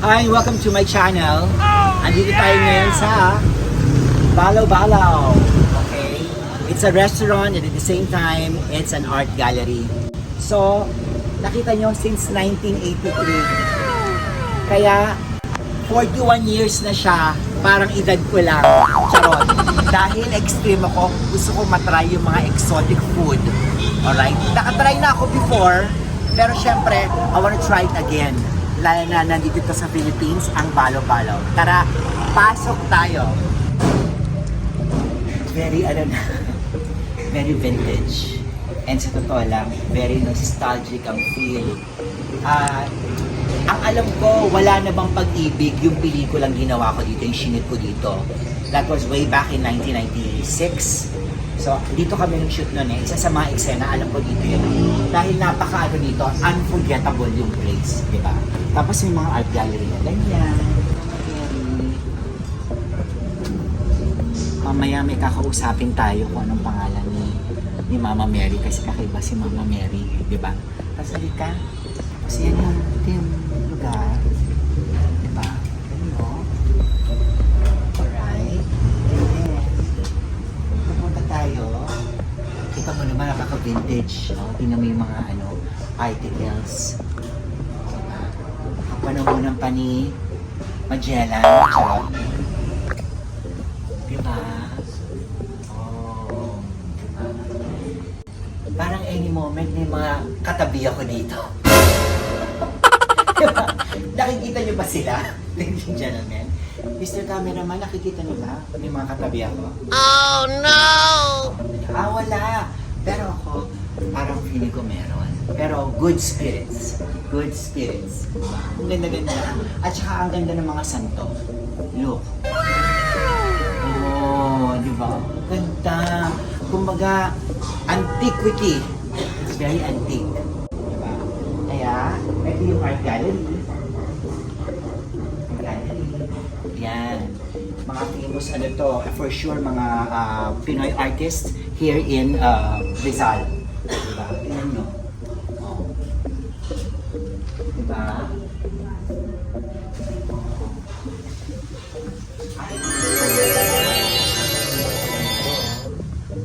Hi, welcome to my channel. Andito tayo ngayon sa Balaw Balaw. Okay? It's a restaurant and at the same time, it's an art gallery. So, nakita nyo since 1983. Kaya, 41 years na siya, parang edad ko lang. Charot. Dahil extreme ako, gusto ko matry yung mga exotic food. Alright? Nakatry na ako before, pero syempre, I wanna try it again. Lalo na nandito sa Philippines, ang Balaw Balaw. Tara, pasok tayo. Very, very vintage. And sa totoo lang, very nostalgic ang feel. Ang alam ko, wala na bang pag-ibig yung pelikulang ginawa ko dito, yung shinit ko dito. That was way back in 1996. So, dito kami nung shoot nun eh. Isa sa mga eksena, alam ko dito yun. Dahil napaka dito, unforgettable yung place, di ba? Tapos may mga art gallery na ganyan. Mamaya may kakausapin tayo kung anong pangalan ni Mama Mary kasi kakaiba si Mama Mary, di ba? Tapos halika. Tapos yan yung lugar. Di ba? Ano? Alright. Pupunta tayo. Kita mo naman nakaka-vintage. No? Tingnan mo yung mga articles. Panahonan pa ni Magellan. Charot. Diba? Oh. Diba? Parang any moment may mga katabi ako dito. Diba? Nakikita niyo ba sila? Ladies and gentlemen. Mr. Cameraman, nakikita niyo ba? May mga katabi ako. Oh no! Wala. Pero ako, parang feeling ko meron. Pero good spirits. Good spirits. Ang ganda-ganda. At saka ang ganda ng mga santo. Look. Oh, di ba? Ganda. Kumbaga, antiquity. It's very antique. Di ba? Kaya, ito yung art gallery. Yan. Mga famous for sure, mga Pinoy artists here in Rizal. Diba? Tingnan nyo. Oh. Diba?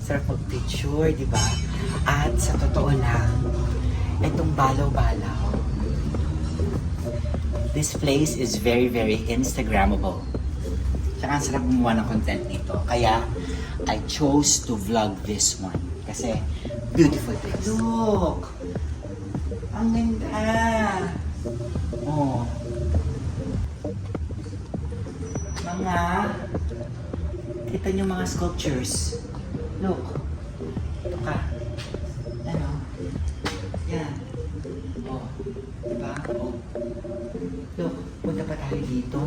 Sarap mag-picture, diba? At sa totoo lang, itong Balaw-Balaw, this place is very, very Instagrammable. Tsaka ang sarap gumawa ng content nito. Kaya, I chose to vlog this one. Kasi, beautiful place. Look! Ang ganda! Oh. Kita nyo mga sculptures. Look. Ito ka. Ano? Yan. Oh. Diba? Oh. Look, punta pa tayo dito.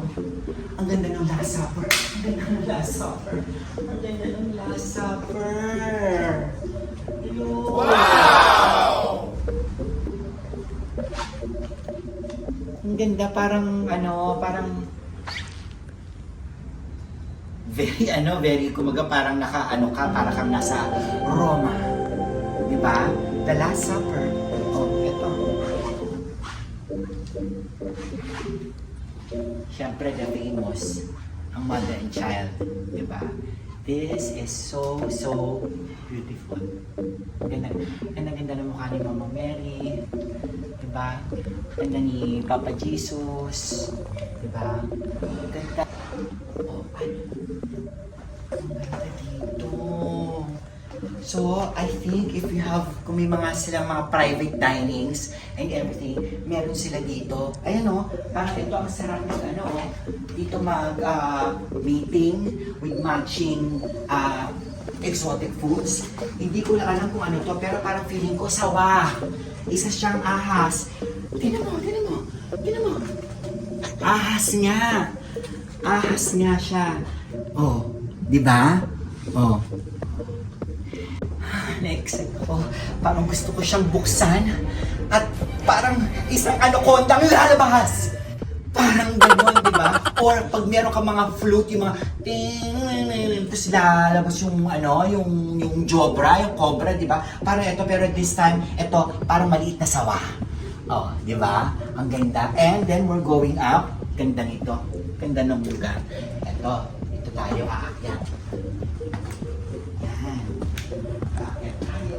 Ang ganda ng Last Supper. Ang ganda ng Last Supper. Ang ganda ng Last Supper. Look. Wow! Ang ganda, parang very, kumaga parang para kang nasa Roma. Diba? The Last Supper. Oh, ito. Siyempre, the famous, ang mother and child, di ba? This is so beautiful. Ganda ng mukha ni Mama Mary, di ba? Ganda ni Papa Jesus, di ba? Ganda. Oh, ang ganda dito. So, I think if you have, kung may mga silang mga private dinings and everything, meron sila dito. Ayan o, parang ito ang sarap ng dito meeting with matching exotic foods. Hindi ko lang alam kung ano to, pero parang feeling ko sawa. Isa siyang ahas. Tingnan mo. Ahas nga. Ahas nga siya. Oh, di ba? Oh. Na-excite ako. Parang gusto ko siyang buksan at parang isang anakondang lalabas. Parang gano'n, di ba? Or pag meron ka mga flute, yung mga ting, tapos lalabas yung jobra, yung cobra, di ba? Parang ito, pero this time, ito, parang maliit na sawa. Oh, di ba? Ang ganda. And then we're going up. Ganda nito. Ganda ng lugar. Ito tayo aakyat. Yan. Aakyat tayo.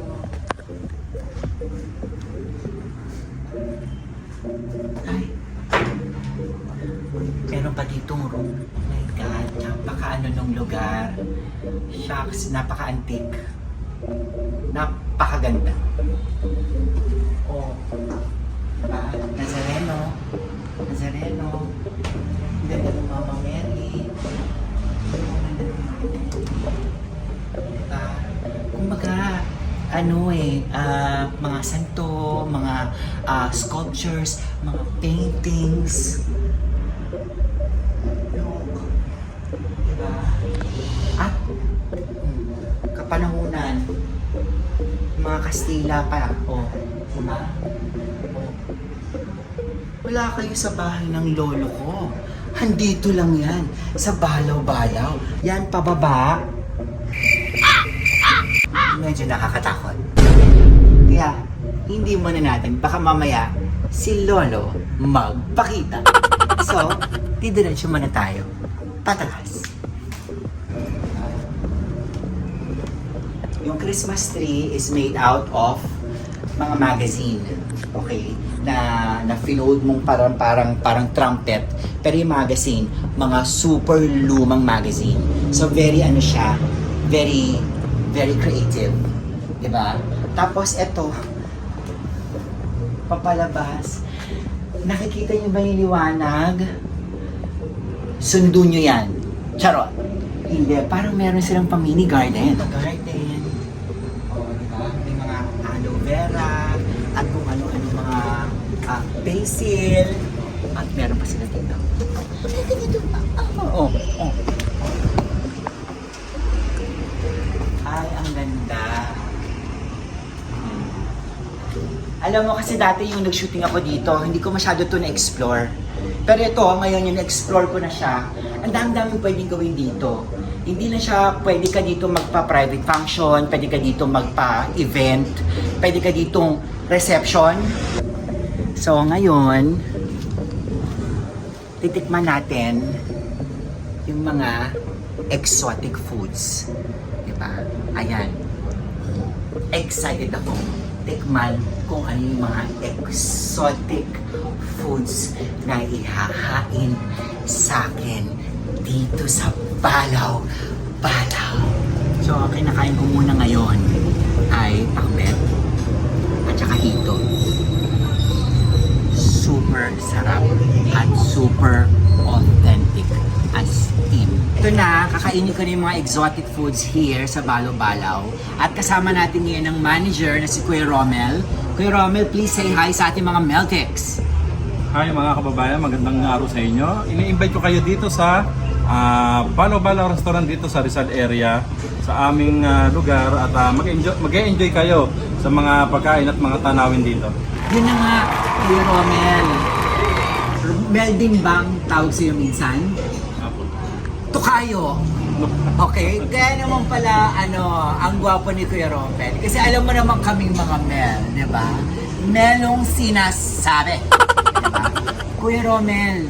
Ay. Meron pa ditong room. Oh my God. Napaka-ano nung lugar. Shucks. Napaka-antique. Napakaganda. Oh. Diba? Nazareno. Nazareno. Ganda ng Mama Mary. Diba? Kumbaga, mga santo, mga sculptures, mga paintings. Look. Diba? At kapanahunan, mga Kastila pa. Oh, diba? Oh. Wala kayo sa bahay ng lolo ko. Handito lang yan. Sa balaw-balaw. Yan, pababa. Medyo nakakatakot. Kaya, hindi muna natin. Baka mamaya, si Lolo magpakita. So, didiretso muna tayo. Patalas. Yung Christmas tree is made out of mga magazine. Okay? Na finold mong parang trumpet. Pero yung magazine, mga super lumang magazine. So very siya, very creative. Diba? Tapos eto, papalabas. Nakikita niyo ba yung liwanag? Sundo nyo yan. Charot. Hindi, parang meron silang pang-mini garden. Garden. O, diba? May mga aloe vera, at kung ano-ano mga basil. At meron pa sila dito. Oh. Ay, ang ganda. Alam mo kasi dati yung nag-shooting ako dito, hindi ko masyado to na-explore. Pero ito, ngayon yung na-explore ko na siya, ang dami-daming pwedeng gawin dito. Hindi na siya, pwede ka dito magpa-private function, pwede ka dito magpa-event, pwede ka ditong reception. So ngayon, titikman natin yung mga exotic foods. Diba? Ayan. Excited ako tikman kung ano yung mga exotic foods na ihahain sa akin dito sa Balaw. So, kinakain ko muna ngayon ay pakbet at saka hito. Super sarap at super authentic as in. Ito na, kakainin ko na yung mga exotic foods here sa Balaw. At kasama natin ngayon ang manager na si Kuya Romel. Kuya Romel, please say hi sa ating mga Meltecs. Hi mga kababayan, magandang araw sa inyo. Ini-invite ko kayo dito sa Balaw Restaurant dito sa Rizal area, sa aming lugar at mag-enjoy kayo sa mga pagkain at mga tanawin dito. Yun na nga, Kuya Romel. Mel din bang tawag sa'yo minsan? Tukayo. Okay? Kaya naman pala, ang gwapo ni Kuya Romel. Kasi alam mo naman kaming mga Mel, di ba? Melong sinasabi. Diba? Kuya Romel,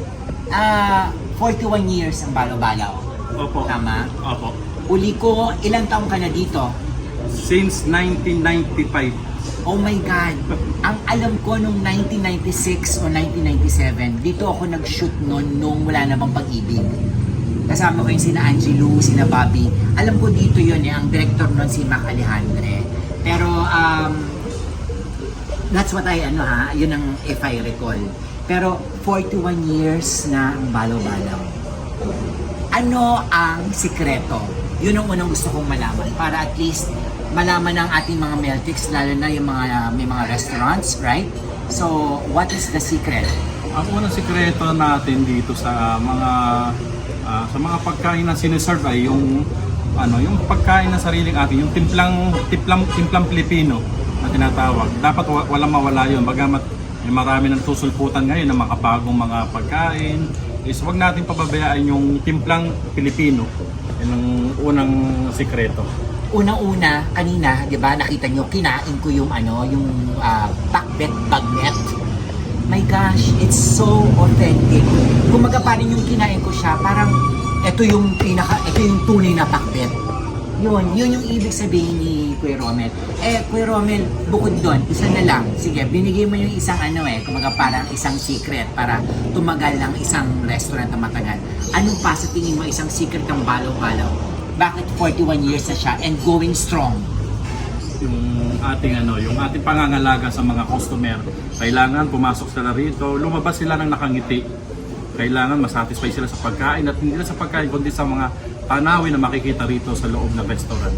41 years ang Balaw. Opo. Tama? Opo. Uli ko, ilang taong ka na dito? Since 1995. Oh my God! Ang alam ko nung 1996 o 1997, dito ako nag-shoot nung wala namang pag-ibig. Kasama ko yung sina Angelou, sina Bobby. Alam ko dito yun ang director nun si Mac Alejandre. Pero, that's what yun ang if I recall. Pero 41 years na ang Balaw. Ano ang sikreto? Yun ang unang gusto kong malaman para at least malaman ng ating mga Meltecs, lalo na yung may mga restaurants, right? So, what is the secret? Ang unang sikreto natin dito sa mga pagkain na siniserve ay yung pagkain ng sariling atin, yung timplang Pilipino na tinatawag. Dapat walang mawala yun. Bagamat marami ng susulputan ngayon ng makabagong mga pagkain, is wag natin pababayaan yung timplang Pilipino. Yan ang unang sikreto. Unang-una, kanina, di ba, nakita nyo, kinain ko yung pakbet bagnet. My gosh, it's so authentic. kumaga parang yung kinain ko siya, parang ito yung tunay na pakbet. Yun yung ibig sabihin ni Kuya Romel. Kuya Romel, bukod doon, isa na lang. Sige, binigay mo yung isang kumaga parang isang secret para tumagal ng isang restaurant na matagal. Anong pa sa tingin mo isang secret ng balaw-balaw? Bakit 41 years na siya and going strong? Yung ating pangangalaga sa mga customer. Kailangan pumasok sila rito, lumabas sila ng nakangiti. Kailangan masatisfy sila sa pagkain at hindi lang sa pagkain kundi sa mga tanawin na makikita rito sa loob ng restaurant.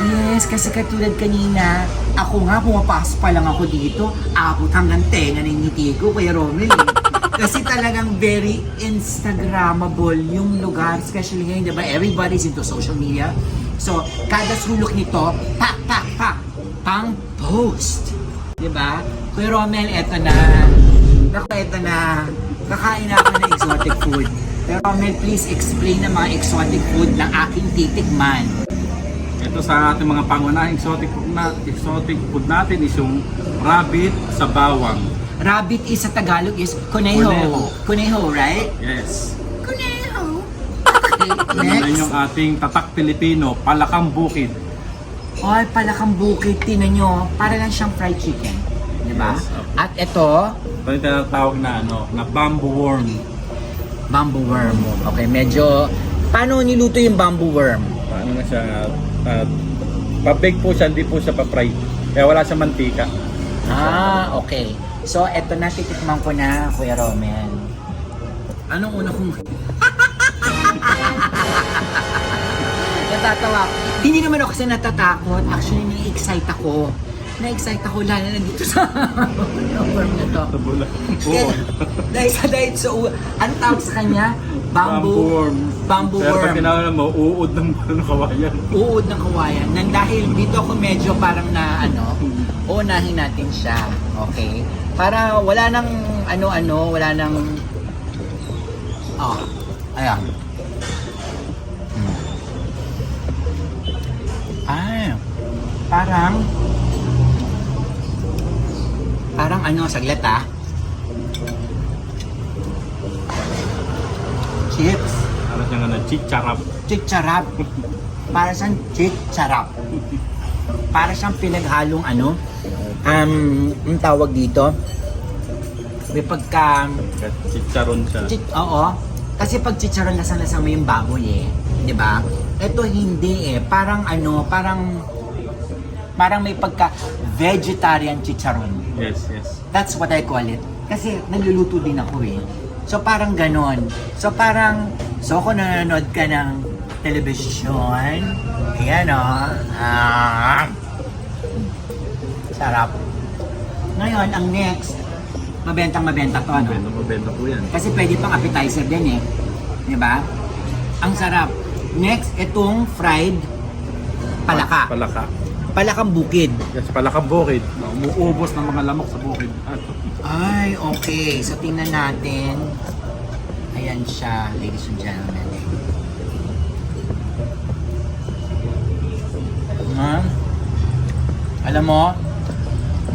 Yes, kasi katulad kanina, ako nga pumapasok pa lang ako dito, abot hanggang tenga ng ngiti ko, Kuya Romel. Kasi talagang very Instagrammable yung lugar, especially ngayon, diba? Everybody's into social media. So, kada sulok nito, pang post. Diba? Kuya Romel, eto na. Kakain na ako ng exotic food. Pero Romel, please explain na mga exotic food na aking titikman. Ito sa ating mga pangunahing exotic food natin is yung rabbit sa bawang. Rabbit is sa Tagalog is kuneho. Kuneho, right? Yes. Kuneho. Okay, Yan next. yung ating tatak Pilipino, palakang bukid. Ay, palakang bukid, tinan nyo. Para lang siyang fried chicken. Diba? Yes, okay. At ito, Ito yung tinatawag na bamboo worm. bamboo worm. Okay, medyo... Paano niluto yung bamboo worm? Paano na siya? Pa-bake po siya, hindi po siya pa-fry. Kaya wala siyang mantika. Okay. So, eto na, titikman ko na, Kuya Romel. Anong una kong... Natatawa. Hindi naman ako kasi natatakot. Actually, na-excite ako. Lalo na dito sa worm na to. Tabula. Kaya, dahil sa ano tawag sa kanya? Bamboo worm. Bamboo Pero pag worm. tinawag mo, uod ng kawayan. Uod ng kawayan. Nang dahil dito ako medyo parang uunahin natin siya. Okay? Para wala nang wala nang... Ayan. Parang saglit chips. Para siyang chicharap. Chicharap. Para siyang chicharap. Para siyang pinaghalong ang tawag dito. May pagka... Chicharon siya. Oo. Kasi pag chicharon, lasang-lasang mo yung baboy Di ba? Ito hindi Parang may pagka vegetarian chicharon. Yes. That's what I call it. Kasi nagluluto din ako So parang ganon. So kung nanonood ka ng telebisyon, ayan sarap. Ngayon, ang next, mabenta to, Mabenta po yan. Kasi pwede pang appetizer din Di ba? Ang sarap. Next, itong fried palaka. Palakang bukid. Yes, palakang bukid. Umuubos ng mga lamok sa bukid. Ay, okay. So, tingnan natin. Ayan siya, ladies and gentlemen. Alam mo,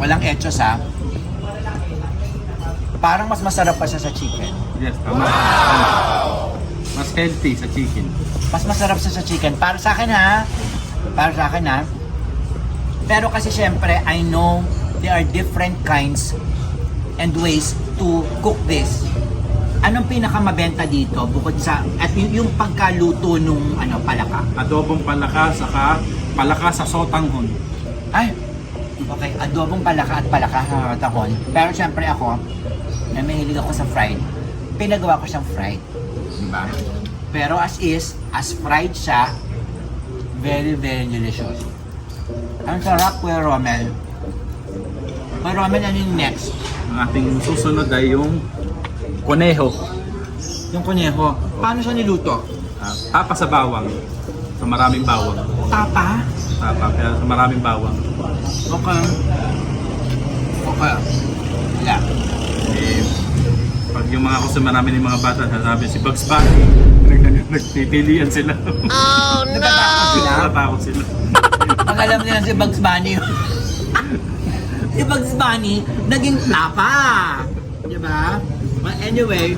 walang etchos Parang mas masarap pa siya sa chicken. Yes, tama. Wow! Mas healthy sa chicken. Mas masarap siya sa chicken. Para sa akin Pero kasi syempre, I know there are different kinds and ways to cook this. Anong pinakamabenta dito bukod sa at yung pagkaluto nung palaka? Adobong palaka saka palaka sa sotanghon. Ay, okay, adobong palaka at palaka sa tahon. Pero syempre ako, na mahilig ako sa fried. Pinagawa ko siyang fried, di ba? Pero as fried siya, very, very delicious. Ang sarap, Kuya Romel. Kuya Romel, ano yung next? Ang ating susunod ay yung kuneho. Yung kuneho. Paano siya niluto? Tapa sa bawang. Sa maraming bawang. Tapa? Tapa, kaya sa maraming bawang. Okay. Yeah. Pag yung mga customer namin yung mga bata, sasabi si Bugs Bunny, nagpipilian sila. Oh no! Natatakot sila. Pag alam nila si Bugs Bunny, si Bugs Bunny, naging tapa. Diba? But anyway,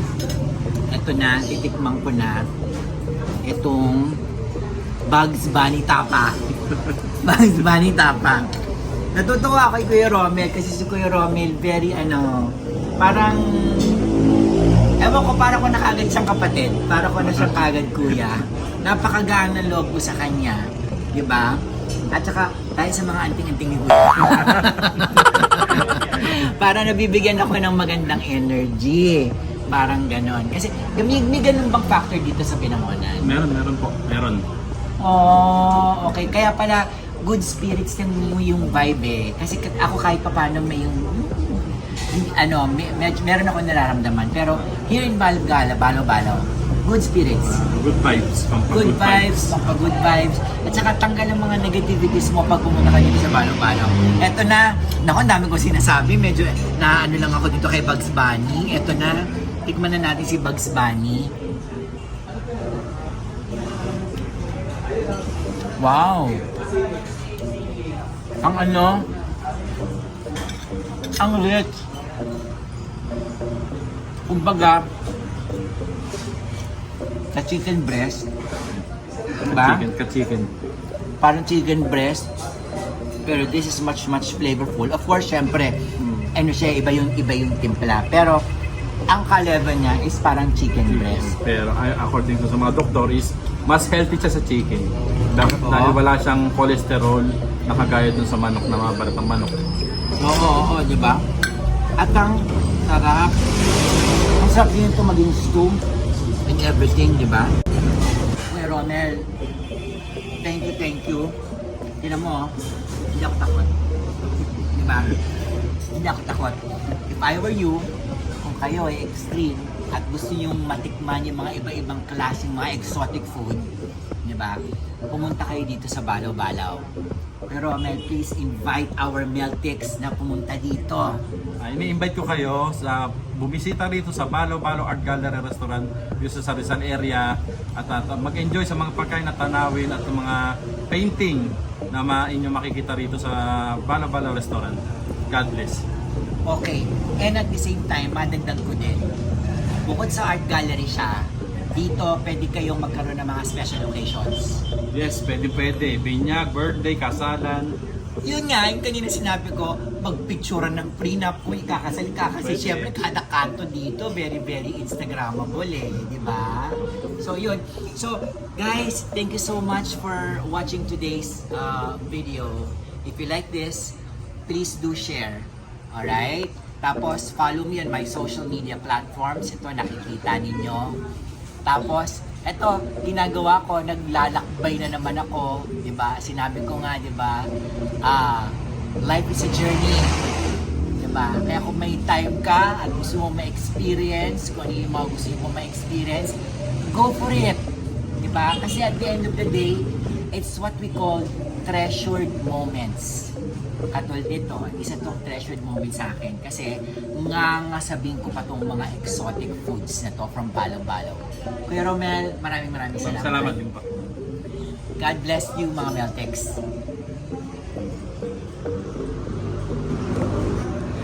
Ito na, titikman ko na itong Bugs Bunny Tapa. Bugs Bunny Tapa. Natutuwa kay Kuya Romel kasi si Kuya Romel very parang ewan ko, parang ko na kagad siyang kapatid. Parang ko na siyang kagad kuya. Napakagaan ng loob ko sa kanya. Diba? At saka, dahil sa mga anting-anting ni kuya. Parang nabibigyan ako ng magandang energy. Parang ganon. Kasi may ganun bang factor dito sa Binangonan? Meron po. Meron. Oh, okay. Kaya pala, good spirits yung vibe eh. Kasi ako kahit pa paano may yung meron ako nararamdaman. Pero here in Balgala, Balo-Balo, good spirits. Good vibes. Good vibes, good vibes. At saka tanggal ang mga negativities mo pag pumunta ka dito sa Balo-Balo. Eto na, naku, ang dami ko sinasabi. Medyo na lang ako dito kay Bugs Bunny. Eto na, tikman na natin si Bugs Bunny. Wow! Ang ang rich. Kumbaga, sa chicken breast, diba? Chicken. Parang chicken breast, pero this is much flavorful. Of course, syempre, iba yung timpla. Pero, ang ka-level niya is parang chicken breast. Pero according to sa mga doktor is mas healthy siya sa chicken. Dahil wala siyang cholesterol na kagaya dun sa manok na mga baratang manok. Oo, di ba? At ang sarap. Ang sarap din ito maging stew and everything, di ba? Kuya Romel, thank you. Tignan mo, hindi ako takot. Di ba? Hindi ako takot. If I were you, kung kayo ay extreme at gusto nyong matikman yung mga iba-ibang klaseng mga exotic food, di ba? Pumunta kayo dito sa Balo-Balaw. Pero Mel, please invite our Meltics na pumunta dito. Ini-invite ko kayo sa bumisita rito sa Balo-Balo Art Gallery Restaurant dito sa Rizal area at mag-enjoy sa mga pagkain na tanawin at mga painting na inyo makikita rito sa Balo-Balo Restaurant. God bless. Okay, and at the same time, madagdag ko din, bukod sa art gallery siya, dito pwede kayong magkaroon ng mga special occasions. Yes, pwede. Binyag, birthday, kasalan. Yun nga, yung kanina sinabi ko, magpicturean ng prenup kung ikakasal ka. Kasi Pwede. syempre kada kanto dito, very Instagrammable eh, di ba? So yun. So guys, thank you so much for watching today's video. If you like this, please do share. Alright? Tapos follow me on my social media platforms. Ito nakikita ninyo. Tapos, eto, ginagawa ko, naglalakbay na naman ako, 'di ba? Sinabi ko nga, 'di ba? Life is a journey. 'Di ba? Kaya kung may time ka at gusto mo ma-experience, kung ano yung mga gusto mo ma-experience, go for it. 'Di ba? Kasi at the end of the day, it's what we call treasured moments. Katulad nito, isa tong treasured moment sa akin kasi sabihin ko pa tong mga exotic foods na to from Balo-Balo. Kuya Romel, maraming salamat. Salamat din po. God bless you mga Meltecs.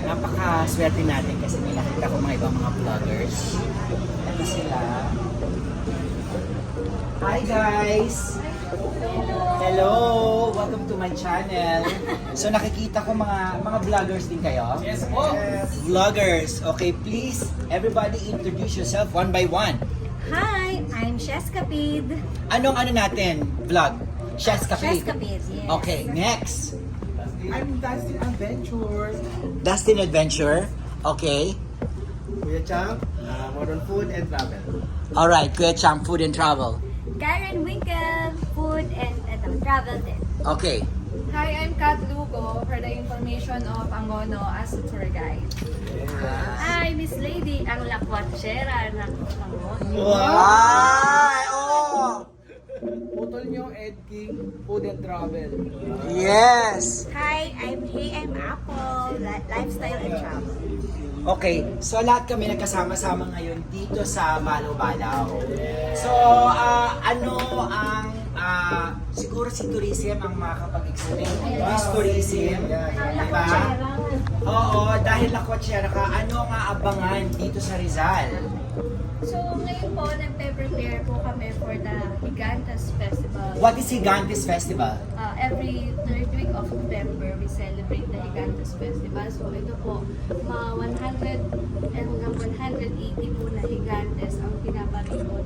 Napaka-swerte natin kasi may nakita ko mga ibang mga vloggers. Ito sila. Hi guys! Hello! Welcome to my channel. So nakikita ko mga vloggers din kayo? Yes po. Vloggers. Okay, please everybody introduce yourself one by one. Hi, I'm Sheskapid. Anong natin? Vlog? Sheskapid. Sheskapid, yes. Okay, next. I'm Dustin Adventures. Dustin Adventure. Okay. Kuya Chang, Modern Food and Travel. Alright, Kuya Chang, Food and Travel. Karen Winkle, food and travel din. Okay. Hi, I'm Kat Lugo for the information of Angono as a tour guide. Hi, Miss Lady, ang lakwatsera ng Angono. Ay! Oh! Putol nyo, Ed King, Food and Travel. Yes! Hi, I'm AM Apple, lifestyle and travel. Okay, so lahat kami nagkasama-sama ngayon dito sa Balo-Balaw. So, ano ang siguro si tourism ang makakapag-experience. Tourism, diba? Oo, dahil lakwatsera ka, ano nga abangan dito sa Rizal? So, ngayon po, nagpe-prepare po kami for the Gigantes Festival. What is Gigantes Festival? Every third week of November, we celebrate the Gigantes Festival. So, ito po, mga 100 hanggang 180 po na Gigantes ang pinapari po.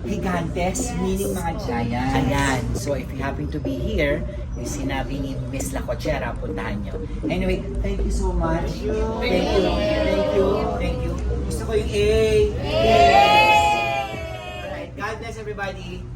Gigantes, Yes. meaning mga giant. Ayan. So if you happen to be here, yung sinabi ni Miss Lacochera, puntahan nyo. Anyway, thank you so much. Thank you. Thank you. Thank you. Gusto ko yung A. Alright, God bless everybody.